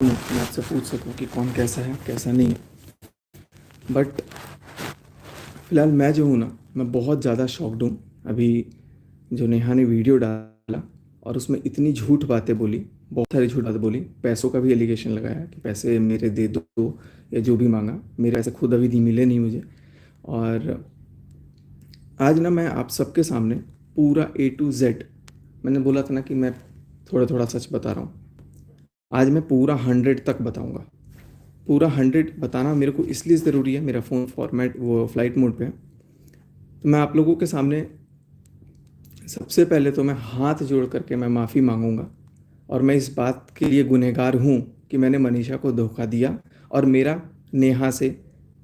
मैं आपसे पूछ सकूं कि कौन कैसा है कैसा नहीं है। बट फिलहाल मैं जो हूँ ना, मैं बहुत ज़्यादा शॉक्ड हूँ। अभी जो नेहा ने वीडियो डाला और उसमें इतनी झूठ बातें बोली, बहुत सारी झूठ बातें बोली, पैसों का भी एलिगेशन लगाया कि पैसे मेरे दे दो या जो भी मांगा, मेरे पैसे खुद अभी नहीं मिले नहीं मुझे। और आज ना मैं आप सबके सामने पूरा A to Z, मैंने बोला था ना कि मैं थोड़ा थोड़ा सच बता रहा हूँ, आज मैं पूरा 100 तक बताऊँगा। पूरा 100 बताना मेरे को इसलिए ज़रूरी है, मेरा फ़ोन फॉर्मेट वो फ्लाइट मोड पे है। तो मैं आप लोगों के सामने सबसे पहले तो मैं हाथ जोड़ करके मैं माफ़ी मांगूंगा। और मैं इस बात के लिए गुनहगार हूँ कि मैंने मनीषा को धोखा दिया और मेरा नेहा से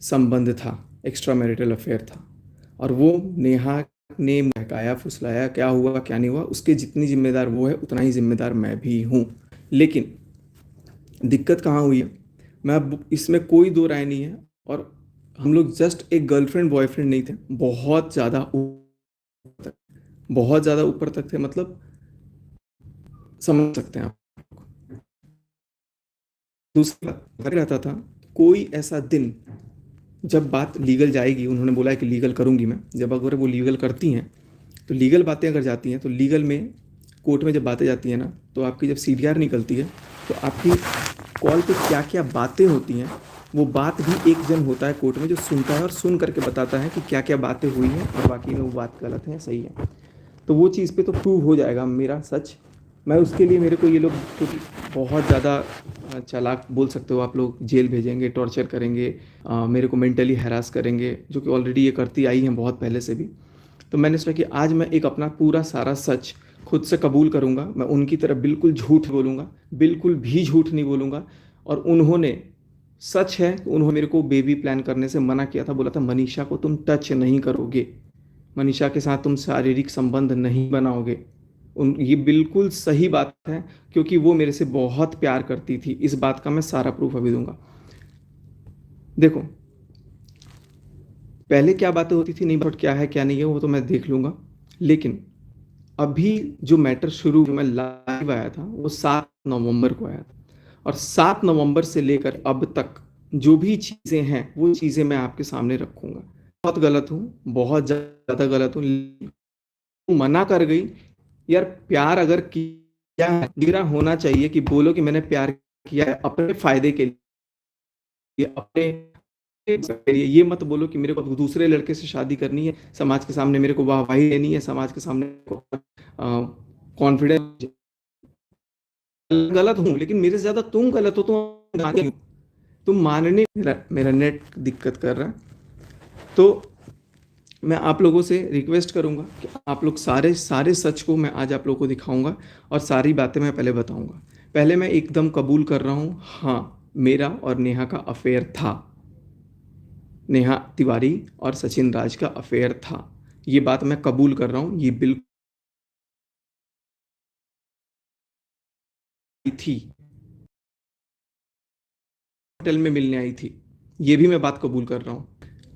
संबंध था, एक्स्ट्रा मैरिटल अफेयर था। और वो नेहा ने बहकाया फुसलाया, क्या हुआ क्या नहीं हुआ, उसके जितनी जिम्मेदार वो है उतना ही जिम्मेदार मैं भी हूँ। लेकिन दिक्कत कहाँ हुई है, मैं अब इसमें कोई दो राय नहीं है। और हम लोग जस्ट एक गर्लफ्रेंड बॉयफ्रेंड नहीं थे, बहुत ज़्यादा ऊपर तक, बहुत ज़्यादा ऊपर तक थे, मतलब समझ सकते हैं आप। दूसरी बात, घर रहता था, कोई ऐसा दिन जब बात लीगल जाएगी, उन्होंने बोला है कि लीगल करूंगी मैं, जब अगर वो लीगल करती हैं तो लीगल बातें अगर जाती हैं तो लीगल में कोर्ट में जब बातें जाती हैं ना, तो आपकी जब CVR निकलती है तो आपकी कॉल पे क्या क्या बातें होती हैं, वो बात भी एक जन होता है कोर्ट में जो सुनता है और सुन करके बताता है कि क्या क्या बातें हुई हैं और बाकी में वो बात गलत है या सही है। तो वो चीज़ पे तो प्रूव हो जाएगा मेरा सच। मैं उसके लिए, मेरे को ये लोग कुछ बहुत ज़्यादा चालाक बोल सकते हो आप लोग, जेल भेजेंगे, टॉर्चर करेंगे, मेरे को मेंटली हैरास करेंगे, जो कि ऑलरेडी ये करती आई हैं बहुत पहले से भी। तो मैंने सोचा कि आज मैं एक अपना पूरा सारा सच खुद से कबूल करूंगा। मैं उनकी तरफ बिल्कुल झूठ बोलूंगा, बिल्कुल भी झूठ नहीं बोलूंगा। और उन्होंने, सच है कि उन्होंने मेरे को बेबी प्लान करने से मना किया था, बोला था मनीषा को तुम टच नहीं करोगे, मनीषा के साथ तुम शारीरिक संबंध नहीं बनाओगे। ये बिल्कुल सही बात है, क्योंकि वो मेरे से बहुत प्यार करती थी। इस बात का मैं सारा प्रूफ अभी दूंगा। देखो, पहले क्या बातें होती थी नहीं, बट क्या है क्या नहीं है वो तो मैं देख लूंगा। लेकिन अभी जो मैटर शुरू, जो मैं लाइव आया था वो 7 नवंबर को आया था। और 7 नवंबर से लेकर अब तक जो भी चीज़ें हैं वो चीज़ें मैं आपके सामने रखूंगा। बहुत गलत हूँ, बहुत ज़्यादा गलत हूँ, मना कर गई। यार प्यार अगर किया है, गिरा होना चाहिए कि बोलो कि मैंने प्यार किया है अपने फायदे के लिए, अपने के लिए। ये मत बोलो कि मेरे को दूसरे लड़के से शादी करनी है, समाज के सामने मेरे को वाहवाही देनी है, समाज के सामने कॉन्फिडेंस। गलत हूँ लेकिन मेरे से ज्यादा तुम गलत हो, तुम मानने, मेरा नेट दिक्कत कर रहा है। तो मैं आप लोगों से रिक्वेस्ट करूंगा कि आप लोग सारे सारे सच को मैं आज आप लोगों को दिखाऊंगा और सारी बातें मैं पहले बताऊंगा। पहले मैं एकदम कबूल कर रहा हूँ, हाँ मेरा और नेहा का अफेयर था, नेहा तिवारी और सचिन राज का अफेयर था। ये बात मैं कबूल कर रहा हूँ, ये बिल्कुल थी, होटल में मिलने आई थी, ये भी मैं बात कबूल कर रहा हूँ।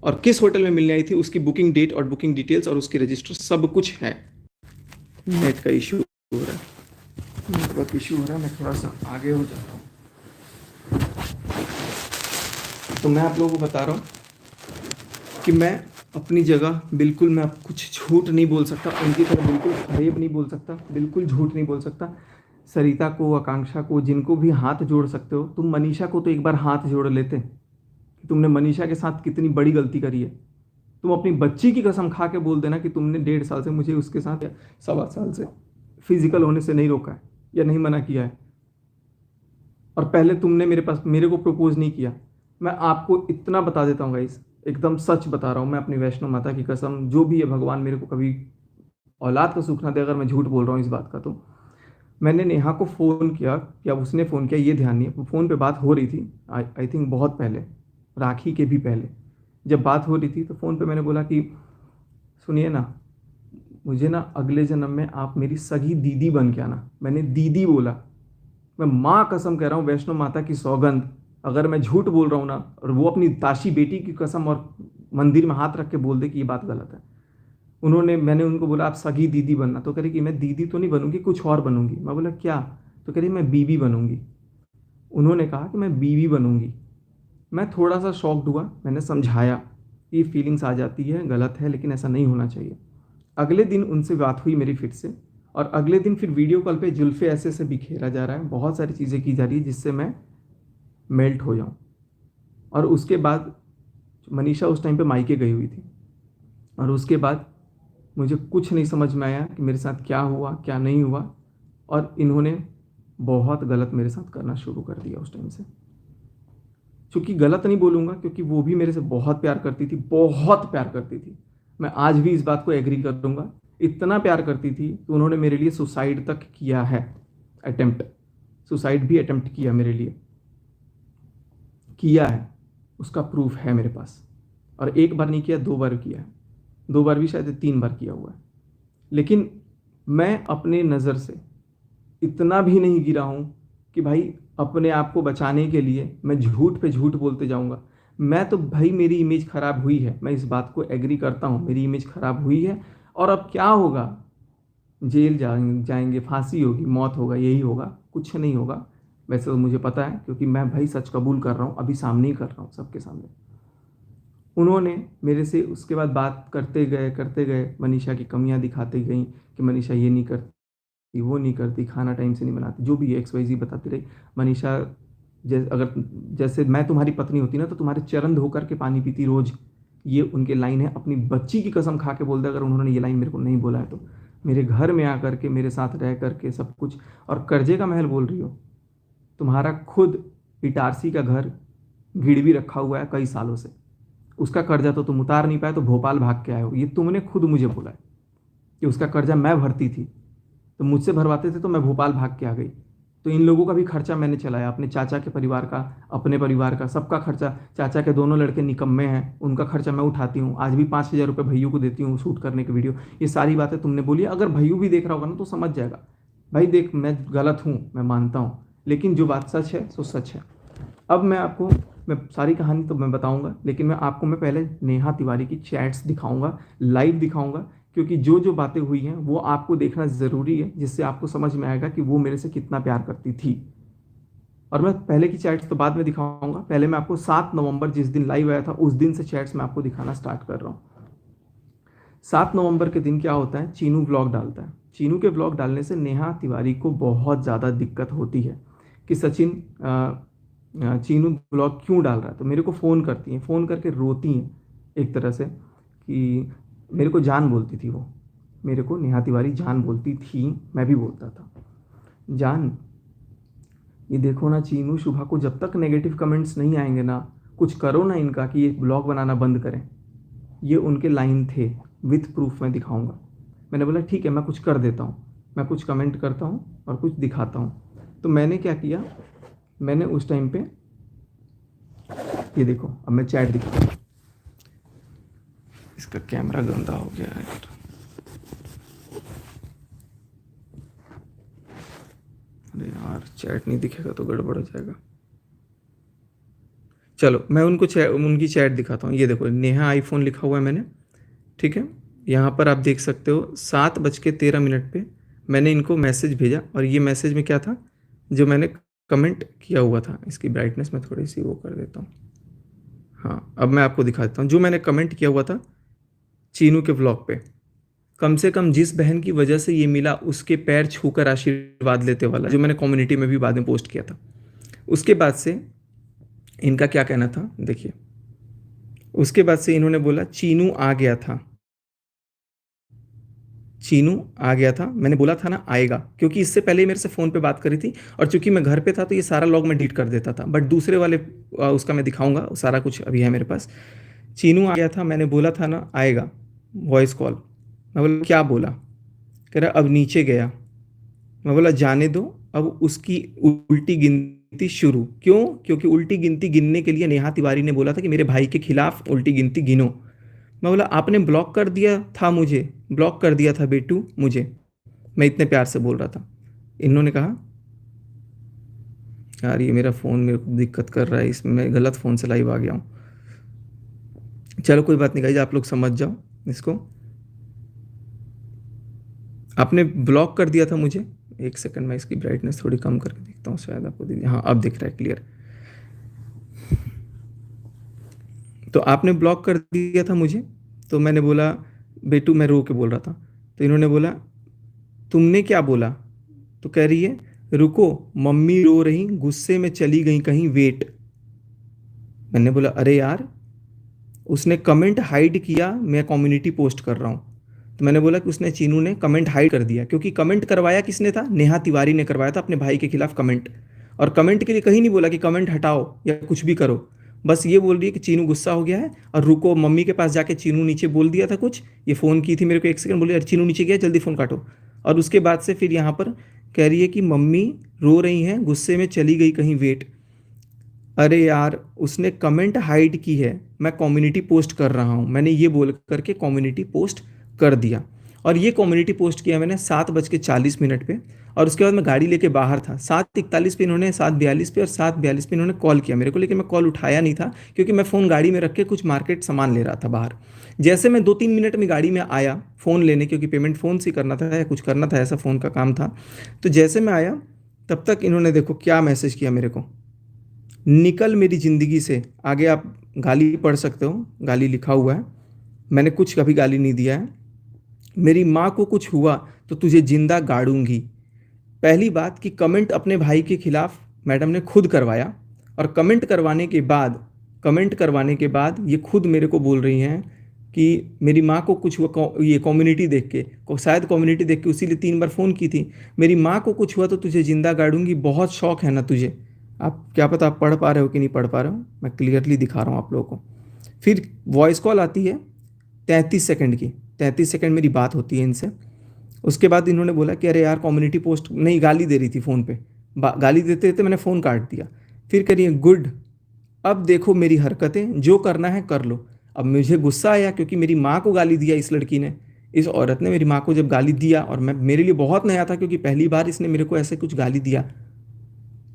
और किस होटल में मिलने आई थी उसकी बुकिंग डेट और बुकिंग डिटेल्स और उसकी रजिस्टर सब कुछ है। नेट का इशू हो रहा है, नेटवर्क इशू हो रहा है, मैं थोड़ा सा आगे हो जाता हूँ। तो मैं आप लोगों को बता रहा हूँ कि मैं अपनी जगह बिल्कुल, मैं अब कुछ झूठ नहीं बोल सकता, उनकी तरह बिल्कुल फरेब नहीं बोल सकता, बिल्कुल झूठ नहीं बोल सकता। सरिता को, आकांक्षा को, जिनको भी हाथ जोड़ सकते हो, तुम मनीषा को तो एक बार हाथ जोड़ लेते कि तुमने मनीषा के साथ कितनी बड़ी गलती करी है। तुम अपनी बच्ची की कसम खा के बोल देना कि तुमने 1.5 साल से मुझे उसके साथ या 1.25 साल से फिजिकल होने से नहीं रोका है या नहीं मना किया है। और पहले तुमने मेरे को प्रपोज नहीं किया। मैं आपको इतना बता देता हूँ गाइस, एकदम सच बता रहा हूँ मैं अपनी वैष्णो माता की कसम, जो भी है भगवान मेरे को कभी औलाद का सुख ना दे अगर मैं झूठ बोल रहा हूँ इस बात का। तो मैंने नेहा को फ़ोन किया, या उसने फ़ोन किया ये ध्यान नहीं है, फ़ोन पे बात हो रही थी, आई थिंक बहुत पहले, राखी के भी पहले जब बात हो रही थी, तो फ़ोन पे मैंने बोला कि सुनिए ना, मुझे ना अगले जन्म में आप मेरी सगी दीदी बन के आना। मैंने दीदी बोला। मैं माँ कसम कह रहा हूँ, वैष्णो माता की सौगंध, अगर मैं झूठ बोल रहा हूँ ना, और वो अपनी दाशी बेटी की कसम और मंदिर में हाथ रख के बोल दे कि ये बात गलत है। मैंने उनको बोला आप सगी दीदी बनना, तो कह रही कि मैं दीदी तो नहीं बनूंगी, कुछ और बनूंगी। मैं बोला क्या? तो कह रही मैं बीबी बनूंगी। उन्होंने कहा कि मैं बीवी बनूंगी। मैं थोड़ा सा शॉक्ड हुआ, मैंने समझाया कि फीलिंग्स आ जाती है, गलत है, लेकिन ऐसा नहीं होना चाहिए। अगले दिन उनसे बात हुई मेरी फिर से, और अगले दिन फिर वीडियो कॉल पे जुल्फ़े ऐसे ऐसे बिखेरा जा रहा है, बहुत सारी चीज़ें की जा रही है जिससे मैं मेल्ट हो जाऊँ। और उसके बाद मनीषा उस टाइम पे मायके गई हुई थी, और उसके बाद मुझे कुछ नहीं समझ में आया कि मेरे साथ क्या हुआ क्या नहीं हुआ, और इन्होंने बहुत गलत मेरे साथ करना शुरू कर दिया उस टाइम से। चूँकि गलत नहीं बोलूँगा, क्योंकि वो भी मेरे से बहुत प्यार करती थी, बहुत प्यार करती थी। मैं आज भी इस बात को एग्री कर दूँगा, इतना प्यार करती थी कि उन्होंने मेरे लिए सुसाइड तक किया है, अटेम्प्ट, सुसाइड भी अटेम्प्ट किया मेरे लिए, किया है, उसका प्रूफ है मेरे पास। और एक बार नहीं किया, 2 बार किया है, 2 बार भी शायद 3 बार किया हुआ है। लेकिन मैं अपने नज़र से इतना भी नहीं गिरा हूँ कि भाई अपने आप को बचाने के लिए मैं झूठ पे झूठ बोलते जाऊँगा। मैं तो भाई, मेरी इमेज ख़राब हुई है, मैं इस बात को एग्री करता हूँ, मेरी इमेज ख़राब हुई है, और अब क्या होगा, जेल जाएंगे, फांसी होगी, मौत होगा, यही होगा, कुछ नहीं होगा। वैसे तो मुझे पता है, क्योंकि मैं भाई सच कबूल कर रहा हूँ, अभी सामने ही कर रहा हूँ, सबके सामने। उन्होंने मेरे से उसके बाद बात करते गए, मनीषा की कमियां दिखाते गई कि मनीषा ये नहीं करती, वो नहीं करती, खाना टाइम से नहीं बनाती, जो भी एक्स वाई जी बताती रही। मनीषा, जैसे मैं तुम्हारी पत्नी होती ना तो तुम्हारे चरण धो करके पानी पीती रोज, ये उनके लाइन है। अपनी बच्ची की कसम खा के बोल दे, अगर उन्होंने ये लाइन मेरे को नहीं बोला है तो। मेरे घर में आकर के, मेरे साथ रह करके सब कुछ, और कर्जे का महल बोल रही हो। तुम्हारा खुद इटारसी का घर गिरवी रखा हुआ है कई सालों से, उसका कर्जा तो तुम उतार नहीं पाए, तो भोपाल भाग के आए हो। ये तुमने खुद मुझे बोला है कि उसका कर्जा मैं भरती थी, तो मुझसे भरवाते थे तो मैं भोपाल भाग के आ गई। तो इन लोगों का भी खर्चा मैंने चलाया, अपने चाचा के परिवार का, अपने परिवार का, सबका खर्चा। चाचा के दोनों लड़के निकम्मे हैं, उनका खर्चा मैं उठाती हूँ, आज भी 5,000 रुपये भैयू को देती हूँ शूट करने की वीडियो। ये सारी बातें तुमने बोली। अगर भैयू भी देख रहा होगा ना तो समझ जाएगा, भाई देख मैं गलत हूँ, मैं मानता हूँ, लेकिन जो बात सच है सो सच है। अब मैं सारी कहानी तो मैं बताऊंगा, लेकिन मैं पहले नेहा तिवारी की चैट्स दिखाऊंगा, लाइव दिखाऊंगा, क्योंकि जो जो बातें हुई हैं वो आपको देखना ज़रूरी है, जिससे आपको समझ में आएगा कि वो मेरे से कितना प्यार करती थी। और मैं पहले की चैट्स तो बाद में दिखाऊंगा, पहले मैं आपको 7 नवंबर, जिस दिन लाइव आया था, उस दिन से चैट्स मैं आपको दिखाना स्टार्ट कर रहा हूँ। 7 नवंबर के दिन क्या होता है, चीनू व्लॉग डालता है। चीनू के व्लॉग डालने से नेहा तिवारी को बहुत ज़्यादा दिक्कत होती है कि सचिन, चीनू ब्लॉग क्यों डाल रहा है। तो मेरे को फ़ोन करती हैं, फ़ोन करके रोती हैं एक तरह से, कि मेरे को जान बोलती थी वो, मेरे को नेहा तिवारी जान बोलती थी, मैं भी बोलता था जान। ये देखो ना चीनू, शुभा को जब तक नेगेटिव कमेंट्स नहीं आएंगे ना, कुछ करो ना इनका कि ये ब्लॉग बनाना बंद करें। ये उनके लाइन थे, विथ प्रूफ मैं दिखाऊंगा। मैंने बोला ठीक है, मैं कुछ कर देता हूँ, मैं कुछ कमेंट करता हूँ और कुछ दिखाता हूँ। तो मैंने क्या किया, मैंने उस टाइम पे, ये देखो, अब मैं चैट दिखाता हूँ। इसका कैमरा गंदा हो गया है यार। अरे यार, चैट नहीं दिखेगा तो गड़बड़ हो जाएगा। चलो मैं उनकी चैट दिखाता हूँ। ये देखो, नेहा आईफोन लिखा हुआ है मैंने, ठीक है। यहाँ पर आप देख सकते हो 7:13 पे मैंने इनको मैसेज भेजा, और ये मैसेज में क्या था, जो मैंने कमेंट किया हुआ था। इसकी ब्राइटनेस मैं थोड़ी सी वो कर देता हूँ। हाँ, अब मैं आपको दिखा देता हूँ जो मैंने कमेंट किया हुआ था चीनू के व्लॉग पे। कम से कम जिस बहन की वजह से ये मिला उसके पैर छूकर आशीर्वाद लेते वाला, जो मैंने कम्युनिटी में भी बाद में पोस्ट किया था। उसके बाद से इनका क्या कहना था देखिए, उसके बाद से इन्होंने बोला चीनू आ गया था, चीनू आ गया था, मैंने बोला था ना आएगा, क्योंकि इससे पहले ही मेरे से फ़ोन पे बात करी थी, और चूंकि मैं घर पे था तो ये सारा लॉग मैं डिलीट कर देता था। बट दूसरे वाले उसका मैं दिखाऊंगा, सारा कुछ अभी है मेरे पास। चीनू आ गया था, मैंने बोला था ना आएगा, वॉइस कॉल। मैं बोला क्या बोला, कह रहा अब नीचे गया। मैं बोला जाने दो, अब उसकी उल्टी गिनती शुरू। क्यों? क्योंकि उल्टी गिनती गिनने के लिए नेहा तिवारी ने बोला था कि मेरे भाई के खिलाफ उल्टी गिनती गिनो। मैं बोला आपने ब्लॉक कर दिया था मुझे, ब्लॉक कर दिया था बेटू मुझे, मैं इतने प्यार से बोल रहा था। इन्होंने कहा यार ये मेरा फ़ोन मेरे को दिक्कत कर रहा है, इसमें मैं गलत फ़ोन से लाइव आ गया हूँ। चलो कोई बात नहीं गाइस, आप लोग समझ जाओ इसको। आपने ब्लॉक कर दिया था मुझे, एक सेकंड, मैं इसकी ब्राइटनेस थोड़ी कम करके देखता हूँ, शायद आपको दिख, हाँ अब दिख रहा है क्लियर। तो आपने ब्लॉक कर दिया था मुझे, तो मैंने बोला बेटू, मैं रो के बोल रहा था, तो इन्होंने बोला तुमने क्या बोला? तो कह रही है रुको, मम्मी रो रही, गुस्से में चली गई कहीं, वेट। मैंने बोला अरे यार, उसने कमेंट हाइड किया, मैं कम्युनिटी पोस्ट कर रहा हूँ। तो मैंने बोला कि उसने, चीनू ने कमेंट हाइड कर दिया, क्योंकि कमेंट करवाया किसने था? नेहा तिवारी ने करवाया था अपने भाई के खिलाफ कमेंट। और कमेंट के लिए कहीं नहीं बोला कि कमेंट हटाओ या कुछ भी करो, बस ये बोल रही है कि चीनू गुस्सा हो गया है और रुको, मम्मी के पास जाके चीनू नीचे बोल दिया था कुछ, ये फ़ोन की थी मेरे को, एक सेकंड बोली, अरे चीनू नीचे गया, जल्दी फ़ोन काटो। और उसके बाद से फिर यहाँ पर कह रही है कि मम्मी रो रही हैं, गुस्से में चली गई कहीं, वेट। अरे यार, उसने कमेंट हाइड की है, मैं कम्युनिटी पोस्ट कर रहा हूँ, मैंने ये बोल करके कम्युनिटी पोस्ट कर दिया। और ये कम्युनिटी पोस्ट किया मैंने 7:40 पे, और उसके बाद मैं गाड़ी लेके बाहर था। 7:41 पे इन्होंने, 7:42 पे और 7:42 पे इन्होंने कॉल किया मेरे को, लेकिन मैं कॉल उठाया नहीं था, क्योंकि मैं फ़ोन गाड़ी में रख के कुछ मार्केट सामान ले रहा था बाहर। जैसे मैं 2-3 मिनट में गाड़ी में आया फ़ोन लेने, क्योंकि पेमेंट फ़ोन से करना था या कुछ करना था, ऐसा फ़ोन का काम था। तो जैसे मैं आया, तब तक इन्होंने देखो क्या मैसेज किया मेरे को, निकल मेरी ज़िंदगी से। आगे आप गाली पढ़ सकते हो, गाली लिखा हुआ है, मैंने कुछ कभी गाली नहीं दिया है। मेरी माँ को कुछ हुआ तो तुझे जिंदा गाड़ूंगी। पहली बात कि कमेंट अपने भाई के खिलाफ मैडम ने खुद करवाया, और कमेंट करवाने के बाद ये खुद मेरे को बोल रही हैं कि मेरी माँ को कुछ हुआ, ये कम्युनिटी देख के, शायद कम्युनिटी देख के उसी लिए 3 बार फ़ोन की थी, मेरी माँ को कुछ हुआ तो तुझे जिंदा गाड़ूंगी। बहुत शौक है ना तुझे? आप क्या पता आप पढ़ पा रहे हो कि नहीं पढ़ पा रहे हो, मैं क्लियरली दिखा रहा हूँ आप लोगों को। फिर वॉइस कॉल आती है 33 सेकंड की, 33 सेकंड मेरी बात होती है इनसे। उसके बाद इन्होंने बोला कि अरे यार कम्युनिटी पोस्ट नहीं, गाली दे रही थी फ़ोन पे, गाली देते देते मैंने फ़ोन काट दिया। फिर करिए गुड, अब देखो मेरी हरकतें, जो करना है कर लो। अब मुझे गुस्सा आया, क्योंकि मेरी माँ को गाली दिया इस लड़की ने, इस औरत ने मेरी माँ को जब गाली दिया, और मैं, मेरे लिए बहुत नया था, क्योंकि पहली बार इसने मेरे को ऐसे कुछ गाली दिया।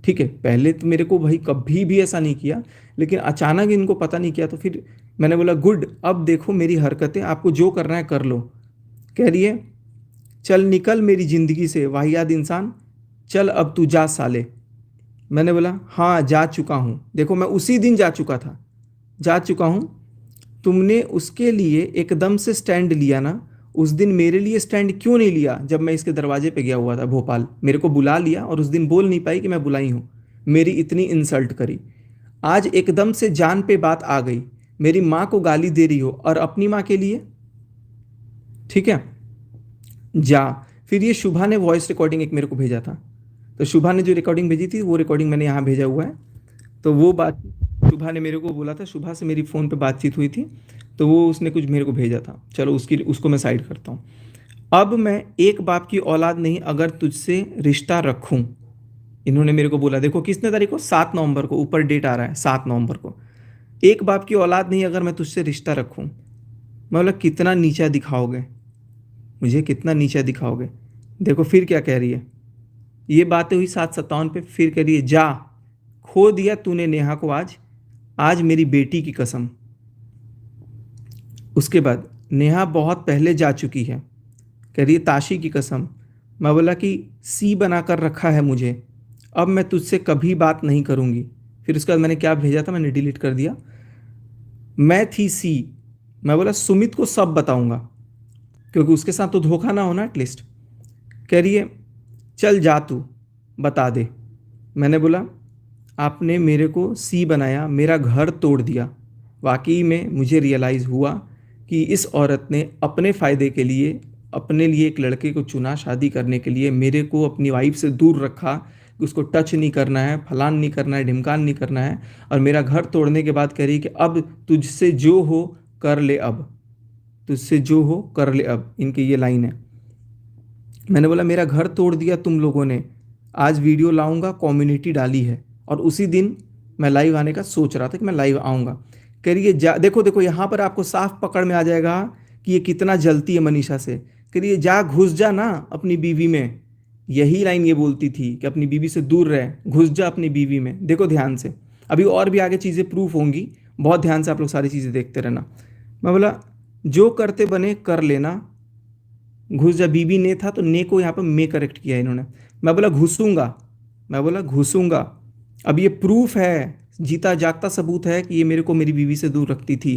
ठीक है, पहले तो मेरे को भाई कभी भी ऐसा नहीं किया, लेकिन अचानक इनको पता नहीं किया, तो फिर मैंने बोला गुड, अब देखो मेरी हरकतें, आपको जो करना है कर लो। कह रही है चल निकल मेरी ज़िंदगी से वाहियात इंसान, चल अब तू जा साले। मैंने बोला हाँ जा चुका हूँ, देखो मैं उसी दिन जा चुका था, जा चुका हूँ। तुमने उसके लिए एकदम से स्टैंड लिया ना, उस दिन मेरे लिए स्टैंड क्यों नहीं लिया? जब मैं इसके दरवाजे पे गया हुआ था भोपाल, मेरे को बुला लिया, और उस दिन बोल नहीं पाई कि मैं बुलाई हूँ, मेरी इतनी इंसल्ट करी। आज एकदम से जान पे बात आ गई, मेरी माँ को गाली दे रही हो, और अपनी माँ के लिए, ठीक है जा। फिर ये शुभा ने वॉइस रिकॉर्डिंग एक मेरे को भेजा था, तो शुभा ने जो रिकॉर्डिंग भेजी थी, वो रिकॉर्डिंग मैंने यहाँ भेजा हुआ है। तो वो बात शुभा ने मेरे को बोला था, शुभा से मेरी फ़ोन पे बातचीत हुई थी, तो वो उसने कुछ मेरे को भेजा था, चलो उसको मैं साइड करता हूँ। अब मैं एक बाप की औलाद नहीं अगर तुझसे रिश्ता रखूँ, इन्होंने मेरे को बोला, देखो किसने तारीख को, 7 नवंबर को, ऊपर डेट आ रहा है 7 नवंबर को। एक बाप की औलाद नहीं अगर मैं तुझसे रिश्ता रखूँ, मैं बोला कितना नीचा दिखाओगे मुझे, कितना नीचा दिखाओगे। देखो फिर क्या कह रही है, ये बातें हुई 7:57 पे, फिर कह रही है जा, खो दिया तूने नेहा को आज, आज मेरी बेटी की कसम। उसके बाद नेहा बहुत पहले जा चुकी है, कह रही है ताशी की कसम। मैं बोला कि सी बना कर रखा है मुझे, अब मैं तुझसे कभी बात नहीं करूँगी। फिर उसके बाद मैंने क्या भेजा था, मैंने डिलीट कर दिया, मैं थी सी। मैं बोला सुमित को सब बताऊंगा, क्योंकि उसके साथ तो धोखा ना होना एटलीस्ट। कह रही है चल जा तू, बता दे। मैंने बोला आपने मेरे को सी बनाया, मेरा घर तोड़ दिया। वाकई में मुझे रियलाइज़ हुआ कि इस औरत ने अपने फ़ायदे के लिए, अपने लिए एक लड़के को चुना शादी करने के लिए, मेरे को अपनी वाइफ से दूर रखा कि उसको टच नहीं करना है, फलान नहीं करना है, ढिमकान नहीं करना है, और मेरा घर तोड़ने के बाद कह रही कि अब तुझसे जो हो कर ले, अब तुझसे जो हो कर ले अब, इनकी ये लाइन है। मैंने बोला मेरा घर तोड़ दिया तुम लोगों ने, आज वीडियो लाऊंगा, कम्युनिटी डाली है, और उसी दिन मैं लाइव आने का सोच रहा था कि मैं लाइव आऊँगा। कह रही है जा, देखो देखो यहाँ पर आपको साफ पकड़ में आ जाएगा कि ये कितना जलती है मनीषा से। कह रही है जा, घुस जा ना अपनी बीवी में, यही लाइन ये बोलती थी कि अपनी बीवी से दूर रहे, घुस जा अपनी बीवी में। देखो ध्यान से, अभी और भी आगे चीज़ें प्रूफ होंगी, बहुत ध्यान से आप लोग सारी चीज़ें देखते रहना। मैं बोला जो करते बने कर लेना, घुस जा, बीबी ने था तो ने को यहाँ पर मे करेक्ट किया इन्होंने। मैं बोला घुसूंगा, मैं बोला घुसूंगा। अब ये प्रूफ है, जीता जागता सबूत है कि ये मेरे को मेरी बीवी से दूर रखती थी।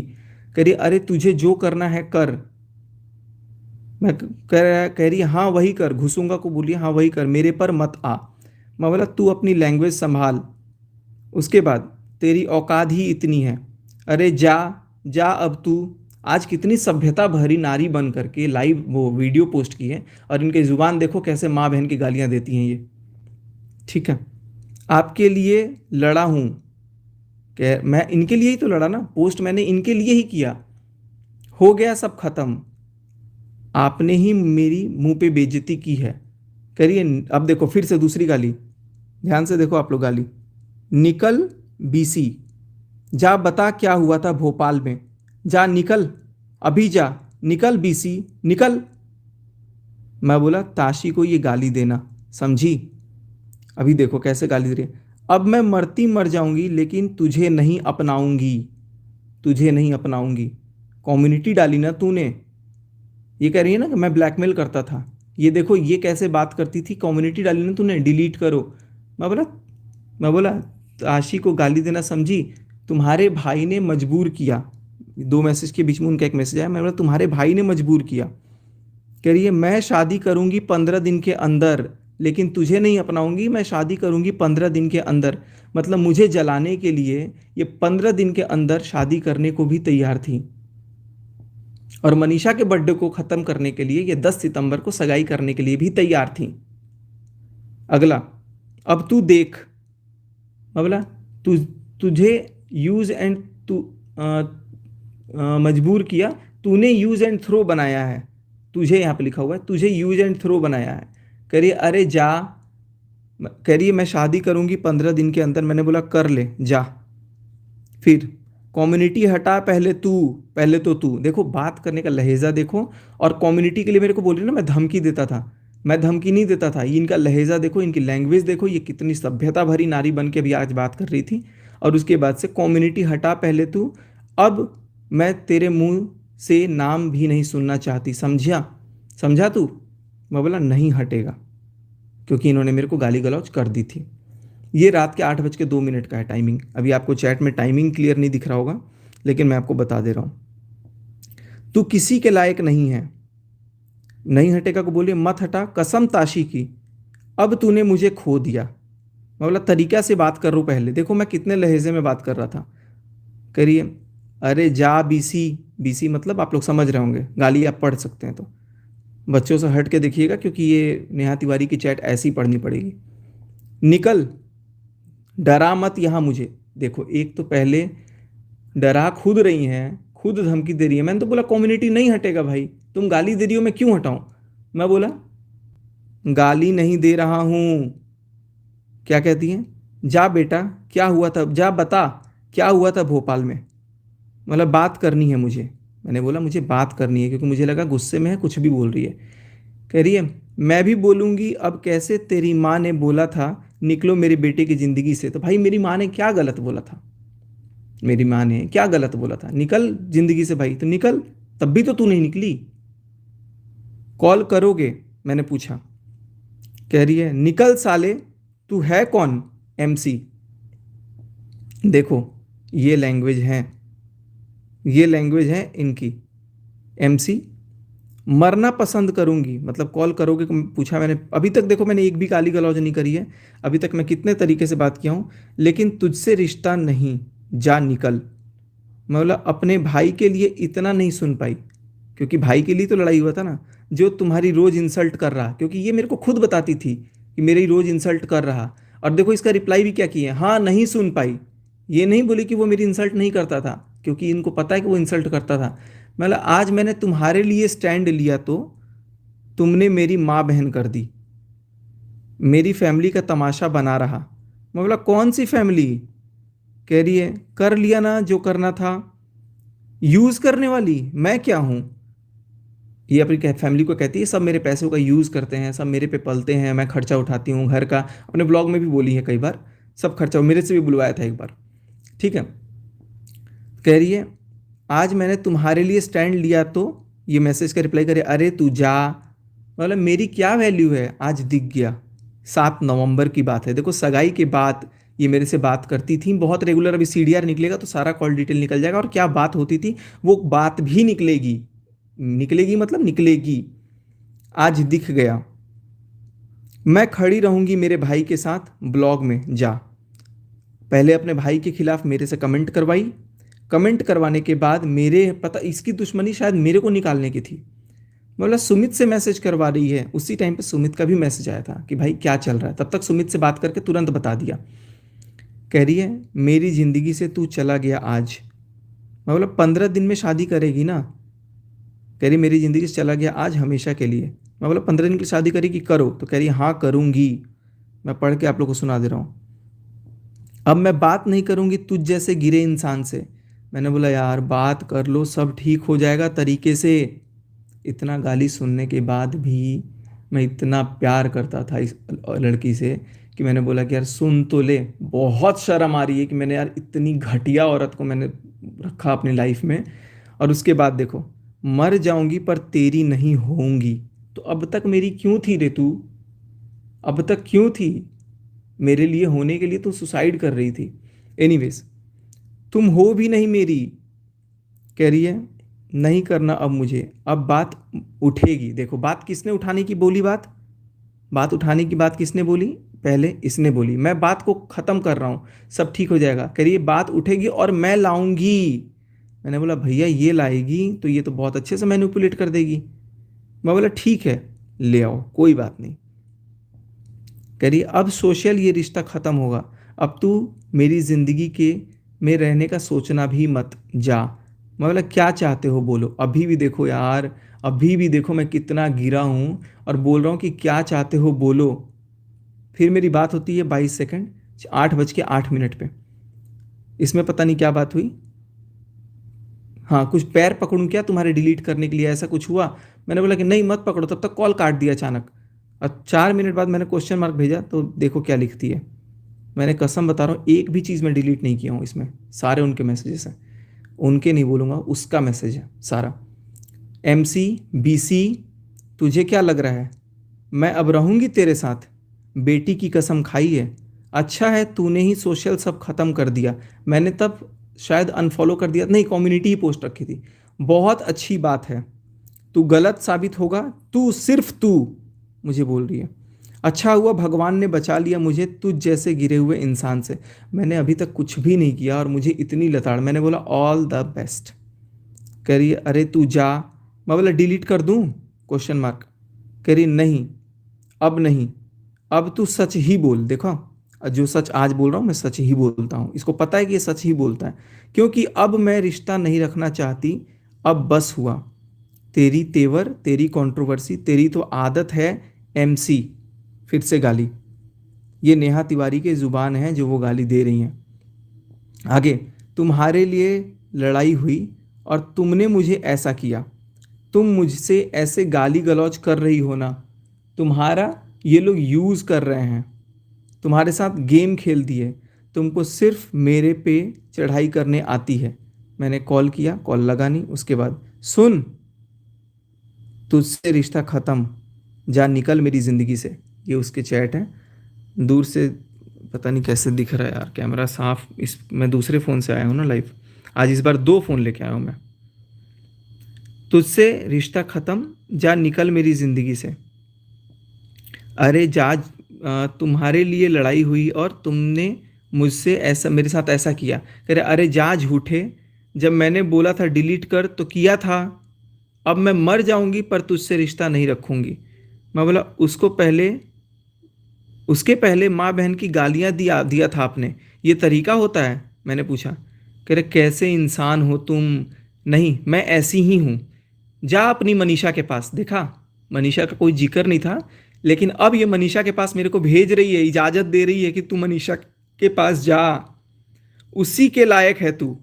कह रही अरे तुझे जो करना है कर। कह रही हाँ वही कर, घुसूंगा को बोलिए हाँ वही कर, मेरे पर मत आ। मैं बोला तू अपनी लैंग्वेज संभाल। उसके बाद तेरी औकात ही इतनी है, अरे जा जा अब तू। आज कितनी सभ्यता भरी नारी बन करके लाइव वो वीडियो पोस्ट की है, और इनकी जुबान देखो कैसे माँ बहन की गालियाँ देती हैं ये। ठीक है, आपके लिए लड़ा हूँ, कह मैं इनके लिए ही तो लड़ा ना, पोस्ट मैंने इनके लिए ही किया। हो गया सब खत्म, आपने ही मेरी मुंह पे बेइज्जती की है। करिए अब देखो फिर से दूसरी गाली, ध्यान से देखो आप लोग गाली। निकल बीसी, जा बता क्या हुआ था भोपाल में, जा निकल, अभी जा, निकल बीसी निकल। मैं बोला ताशी को ये गाली देना, समझी? अभी देखो कैसे गाली दे रही है। अब मैं मरती मर जाऊंगी लेकिन तुझे नहीं अपनाऊंगी, तुझे नहीं अपनाऊंगी। कम्युनिटी डाली ना तूने, ये कह रही है ना कि मैं ब्लैकमेल करता था। ये देखो ये कैसे बात करती थी, कम्युनिटी डाली ना तूने, डिलीट करो। मैं बोला मैं बोला आशी को गाली देना समझी? तुम्हारे भाई ने मजबूर किया। दो मैसेज के बीच में उनका एक मैसेज आया, मैं बोला तुम्हारे भाई ने मजबूर किया। कह रही है मैं शादी करूंगी 15 दिन के अंदर, लेकिन तुझे नहीं अपनाऊंगी, मैं शादी करूंगी 15 दिन के अंदर। मतलब मुझे जलाने के लिए ये 15 दिन के अंदर शादी करने को भी तैयार थी, और मनीषा के बर्थडे को ख़त्म करने के लिए ये 10 सितंबर को सगाई करने के लिए भी तैयार थी। अगला, अब तू देख। मैं बोला तुझे यूज एंड तू मजबूर किया, तूने यूज एंड थ्रो बनाया है, तुझे यहाँ पे लिखा हुआ है तुझे यूज एंड थ्रो बनाया है। कह रही अरे जा, कह रही है मैं शादी करूंगी 15 दिन के अंदर। मैंने बोला कर ले जा। फिर कम्युनिटी हटा, पहले तू, पहले तो तू। देखो बात करने का लहजा देखो, और कम्युनिटी के लिए मेरे को बोल रही ना मैं धमकी देता था, मैं धमकी नहीं देता था। ये इनका लहजा देखो, इनकी लैंग्वेज देखो, ये कितनी सभ्यता भरी नारी बन के भी आज बात कर रही थी। और उसके बाद से कम्युनिटी हटा पहले तू, अब मैं तेरे मुंह से नाम भी नहीं सुनना चाहती, समझा? समझा तू? मैं बोला नहीं हटेगा, क्योंकि इन्होंने मेरे को गाली गलौज कर दी थी। ये रात के 8:02 का है टाइमिंग। अभी आपको चैट में टाइमिंग क्लियर नहीं दिख रहा होगा, लेकिन मैं आपको बता दे रहा हूँ। तू किसी के लायक नहीं है। नहीं हटेगा को बोलिए मत हटा, कसम ताशी की, अब तूने मुझे खो दिया। मैं बोला तरीका से बात कर रहा हूँ पहले, देखो मैं कितने लहजे में बात कर रहा था। करिए अरे जा बीसी, बीसी मतलब आप लोग समझ रहे होंगे, गाली आप पढ़ सकते हैं तो बच्चों से हट के देखिएगा, क्योंकि ये नेहा तिवारी की चैट ऐसी पढ़नी पड़ेगी। निकल, डरा मत यहाँ मुझे। देखो एक तो पहले डरा खुद रही हैं, खुद धमकी दे रही है। मैंने तो बोला कम्युनिटी नहीं हटेगा भाई, तुम गाली दे रही हो मैं क्यों हटाऊं? मैं बोला गाली नहीं दे रहा हूं। क्या कहती हैं? जा बेटा क्या हुआ था, जा बता क्या हुआ था भोपाल में, मतलब बात करनी है मुझे। मैंने बोला मुझे बात करनी है, क्योंकि मुझे लगा गुस्से में है कुछ भी बोल रही है। कह रही है मैं भी बोलूंगी, अब कैसे तेरी माँ ने बोला था निकलो मेरे बेटे की ज़िंदगी से। तो भाई मेरी माँ ने क्या गलत बोला था? मेरी माँ ने क्या गलत बोला था? निकल ज़िंदगी से भाई, तो निकल, तब भी तो तू नहीं निकली। कॉल करोगे? मैंने पूछा। कह रही है निकल साले, तू है कौन? एमसी। देखो ये लैंग्वेज है, ये लैंग्वेज है इनकी। एमसी, मरना पसंद करूंगी, मतलब कॉल करोगे? पूछा मैंने। अभी तक देखो मैंने एक भी गाली गलौज नहीं करी है, अभी तक मैं कितने तरीके से बात किया हूँ। लेकिन तुझसे रिश्ता नहीं, जा निकल। मैं बोला अपने भाई के लिए इतना नहीं सुन पाई, क्योंकि भाई के लिए तो लड़ाई हुआ था ना, जो तुम्हारी रोज़ इंसल्ट कर रहा, क्योंकि ये मेरे को खुद बताती थी कि मेरी रोज़ इंसल्ट कर रहा। और देखो इसका रिप्लाई भी क्या किया, हाँ नहीं सुन पाई। ये नहीं बोली कि वो मेरी इंसल्ट नहीं करता था, क्योंकि इनको पता है कि वो इंसल्ट करता था। मतलब आज मैंने तुम्हारे लिए स्टैंड लिया तो तुमने मेरी माँ बहन कर दी, मेरी फैमिली का तमाशा बना रहा। मैं बोला कौन सी फैमिली? कह रही है कर लिया ना जो करना था। यूज़ करने वाली मैं क्या हूँ? ये अपनी फैमिली को कहती है सब मेरे पैसों का यूज़ करते हैं, सब मेरे पे पलते हैं, मैं खर्चा उठाती हूँ घर का। अपने ब्लॉग में भी बोली है कई बार, सब खर्चा मेरे से भी बुलवाया था एक बार। ठीक है, कह रही है आज मैंने तुम्हारे लिए स्टैंड लिया तो, ये मैसेज का रिप्लाई करे अरे तू जा। मतलब मेरी क्या वैल्यू है आज दिख गया। 7 नवंबर की बात है। देखो सगाई के बाद ये मेरे से बात करती थी बहुत रेगुलर। अभी सीडीआर निकलेगा तो सारा कॉल डिटेल निकल जाएगा, और क्या बात होती थी वो बात भी निकलेगी। निकलेगी मतलब निकलेगी। आज दिख गया। मैं खड़ी रहूंगी मेरे भाई के साथ ब्लॉग में जा। पहले अपने भाई के खिलाफ मेरे से कमेंट करवाई। कमेंट करवाने के बाद मेरे पता इसकी दुश्मनी शायद मेरे को निकालने की थी। बोला सुमित से मैसेज करवा रही है। उसी टाइम पे सुमित का भी मैसेज आया था कि भाई क्या चल रहा है। तब तक सुमित से बात करके तुरंत बता दिया। कह रही है मेरी ज़िंदगी से तू चला गया आज। मैं बोला 15 दिन में शादी करेगी ना। कह रही मेरी ज़िंदगी से चला गया आज हमेशा के लिए। मैं बोला 15 दिन की शादी करेगी करो। तो कह रही हाँ करूँगी। मैं पढ़ के आप लोग को सुना दे रहा हूँ। अब मैं बात नहीं करूँगी तुझ जैसे गिरे इंसान से। मैंने बोला यार बात कर लो, सब ठीक हो जाएगा तरीके से। इतना गाली सुनने के बाद भी मैं इतना प्यार करता था इस लड़की से कि मैंने बोला कि यार सुन तो ले। बहुत शर्म आ रही है कि मैंने यार इतनी घटिया औरत को मैंने रखा अपनी लाइफ में। और उसके बाद देखो, मर जाऊंगी पर तेरी नहीं होऊंगी। तो अब तक मेरी क्यों थी रे तू? अब तक क्यों थी? मेरे लिए होने के लिए तो सुसाइड कर रही थी। एनीवेज, तुम हो भी नहीं मेरी। कह रही है नहीं करना अब मुझे। अब बात उठेगी। देखो बात किसने उठाने की बोली? बात उठाने की बात किसने बोली? पहले इसने बोली। मैं बात को ख़त्म कर रहा हूँ, सब ठीक हो जाएगा। कह रही है बात उठेगी और मैं लाऊंगी। मैंने बोला भैया ये लाएगी तो ये तो बहुत अच्छे से मैनिपुलेट कर देगी। मैं बोला ठीक है ले आओ, कोई बात नहीं। कह रही अब सोशल ये रिश्ता ख़त्म होगा। अब तू मेरी ज़िंदगी के में रहने का सोचना भी मत, जा। मैं बोला क्या चाहते हो बोलो। अभी भी देखो यार, अभी भी देखो मैं कितना गिरा हूँ और बोल रहा हूँ कि क्या चाहते हो बोलो। फिर मेरी बात होती है 22 सेकंड 8:08 पे। इसमें पता नहीं क्या बात हुई। हाँ कुछ पैर पकड़ूं क्या तुम्हारे डिलीट करने के लिए, ऐसा कुछ हुआ? मैंने बोला कि नहीं मत पकड़ो। तब तक कॉल काट दिया अचानक। और 4 मिनट बाद मैंने क्वेश्चन मार्क भेजा तो देखो क्या लिखती है। मैंने कसम बता रहा हूँ एक भी चीज़ मैं डिलीट नहीं किया हूँ इसमें। सारे उनके मैसेजेस हैं। उनके नहीं बोलूँगा, उसका मैसेज है सारा। MC BC तुझे क्या लग रहा है मैं अब रहूँगी तेरे साथ? बेटी की कसम खाई है। अच्छा है तूने ही सोशल सब ख़त्म कर दिया। मैंने तब शायद अनफॉलो कर दिया, नहीं कम्युनिटी ही पोस्ट रखी थी। बहुत अच्छी बात है, तू गलत साबित होगा। तू सिर्फ तू मुझे बोल रही है। अच्छा हुआ भगवान ने बचा लिया मुझे तुझ जैसे गिरे हुए इंसान से। मैंने अभी तक कुछ भी नहीं किया और मुझे इतनी लताड़। मैंने बोला ऑल द बेस्ट। कह रही है अरे तू जा। मैं बोला डिलीट कर दूँ? Question mark. कह रही नहीं अब नहीं, अब तू सच ही बोल। देखो जो सच आज बोल रहा हूँ मैं सच ही बोलता हूँ। इसको पता है कि ये सच ही बोलता है, क्योंकि अब मैं रिश्ता नहीं रखना चाहती। अब बस हुआ। तेरी तेवर, तेरी कंट्रोवर्सी, तेरी तो आदत है। MC फिर से गाली। ये नेहा तिवारी के ज़ुबान है जो वो गाली दे रही हैं। आगे, तुम्हारे लिए लड़ाई हुई और तुमने मुझे ऐसा किया। तुम मुझसे ऐसे गाली गलौज कर रही हो ना, तुम्हारा ये लोग यूज़ कर रहे हैं, तुम्हारे साथ गेम खेल दिए। तुमको सिर्फ मेरे पे चढ़ाई करने आती है। मैंने कॉल किया, कॉल लगा नहीं। उसके बाद सुन, तुझसे रिश्ता ख़त्म, जा निकल मेरी ज़िंदगी से। ये उसके चैट हैं। दूर से पता नहीं कैसे दिख रहा है यार, कैमरा साफ। इस मैं दूसरे फ़ोन से आया हूँ ना लाइव। आज इस बार 2 फ़ोन लेके आया हूँ मैं। तुझसे रिश्ता ख़त्म, जा निकल मेरी ज़िंदगी से। अरे जा, तुम्हारे लिए लड़ाई हुई और तुमने मुझसे ऐसा, मेरे साथ ऐसा किया। कह रहे अरे जा झूठे, जब मैंने बोला था डिलीट कर तो किया था। अब मैं मर जाऊंगी पर तुझसे रिश्ता नहीं रखूंगी। मैं बोला उसके पहले माँ बहन की गालियाँ दिया था आपने, ये तरीका होता है? मैंने पूछा। कह रहे कैसे इंसान हो तुम। नहीं मैं ऐसी ही हूँ। जा अपनी मनीषा के पास। देखा मनीषा का कोई जिक्र नहीं था, लेकिन अब ये मनीषा के पास मेरे को भेज रही है, इजाज़त दे रही है कि तू मनीषा के पास जा। उसी के लायक है तू,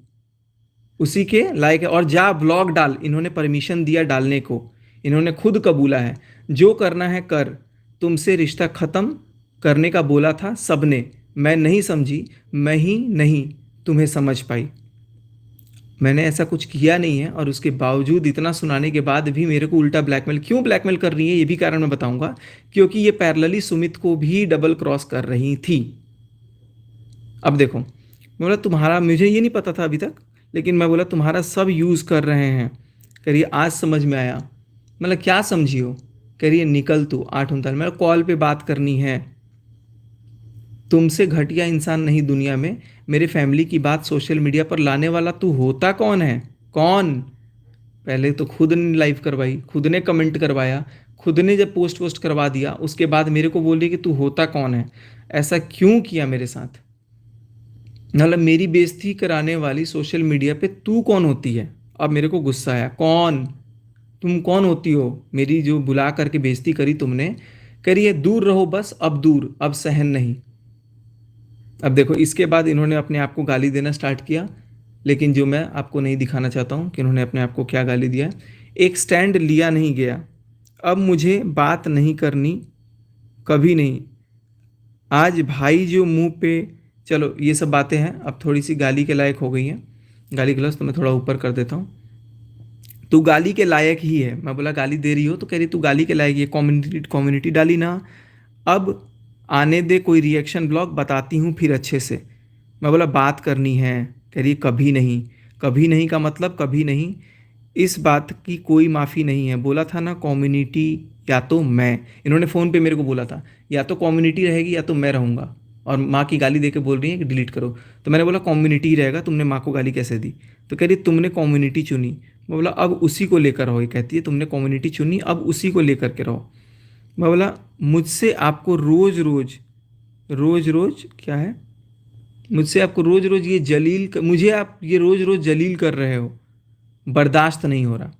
उसी के लायक है। और जा ब्लॉग डाल। इन्होंने परमिशन दिया डालने को, इन्होंने खुद कबूला है। जो करना है कर। तुमसे रिश्ता ख़त्म करने का बोला था सबने, मैं नहीं समझी, मैं ही नहीं तुम्हें समझ पाई। मैंने ऐसा कुछ किया नहीं है, और उसके बावजूद इतना सुनाने के बाद भी मेरे को उल्टा ब्लैकमेल क्यों ब्लैकमेल कर रही है, ये भी कारण मैं बताऊंगा। क्योंकि ये पैरेलली सुमित को भी डबल क्रॉस कर रही थी। अब देखो, मैं बोला तुम्हारा, मुझे ये नहीं पता था अभी तक, लेकिन मैं बोला तुम्हारा सब यूज़ कर रहे हैं। कह रही है आज समझ में आया। मतलब क्या समझी हो? कह रही है निकल तू 8 उनतालीस, मेरा कॉल पे बात करनी है। तुमसे घटिया इंसान नहीं दुनिया में। मेरे फैमिली की बात सोशल मीडिया पर लाने वाला तू होता कौन है? कौन? पहले तो खुद ने लाइव करवाई, खुद ने कमेंट करवाया, खुद ने जब पोस्ट वोस्ट करवा दिया, उसके बाद मेरे को बोल रही कि तू होता कौन है? ऐसा क्यों किया मेरे साथ? मतलब मेरी बेइज्जती कराने वाली सोशल मीडिया पे तू कौन होती है? अब मेरे को गुस्सा आया, कौन? तुम कौन होती हो? मेरी जो बुला करके बेइज्जती करी तुमने, करी है दूर रहो बस, अब दूर, अब सहन नहीं। अब देखो, इसके बाद इन्होंने अपने आप को गाली देना स्टार्ट किया, लेकिन जो मैं आपको नहीं दिखाना चाहता हूँ कि इन्होंने अपने आप को क्या गाली दिया है। एक स्टैंड लिया नहीं गया, अब मुझे बात नहीं करनी, कभी नहीं। आज भाई जो मुंह पे, चलो ये सब बातें हैं, अब थोड़ी सी गाली के लायक हो गई हैं। गाली गलौज तो मैं थोड़ा ऊपर कर देता हूँ। तू गाली के लायक ही है। मैं बोला गाली दे रही हो? तो कह रही तू गाली के लायक ही है, कम्युनिटी कम्युनिटी डाली ना। अब आने दे कोई रिएक्शन ब्लॉग, बताती हूँ फिर अच्छे से। मैं बोला बात करनी है। कह रही कभी नहीं। कभी नहीं का मतलब कभी नहीं, इस बात की कोई माफ़ी नहीं है। बोला था ना कम्युनिटी या तो मैं, इन्होंने फ़ोन पे मेरे को बोला था या तो कम्युनिटी रहेगी या तो मैं रहूँगा, और माँ की गाली दे के बोल रही है कि डिलीट करो। तो मैंने बोला कम्युनिटी ही रहेगा, तुमने माँ को गाली कैसे दी? तो कह रही तुमने कम्युनिटी चुनी। मैं बोला अब उसी को लेकर रहो। ये कहती है तुमने कम्युनिटी चुनी, अब उसी को लेकर के रहो। मैं बोला मुझसे आपको रोज़ रोज़, रोज़ रोज़ क्या है, मुझसे आपको रोज़ रोज़ ये जलील मुझे आप ये रोज़ रोज़ जलील कर रहे हो, बर्दाश्त नहीं हो रहा।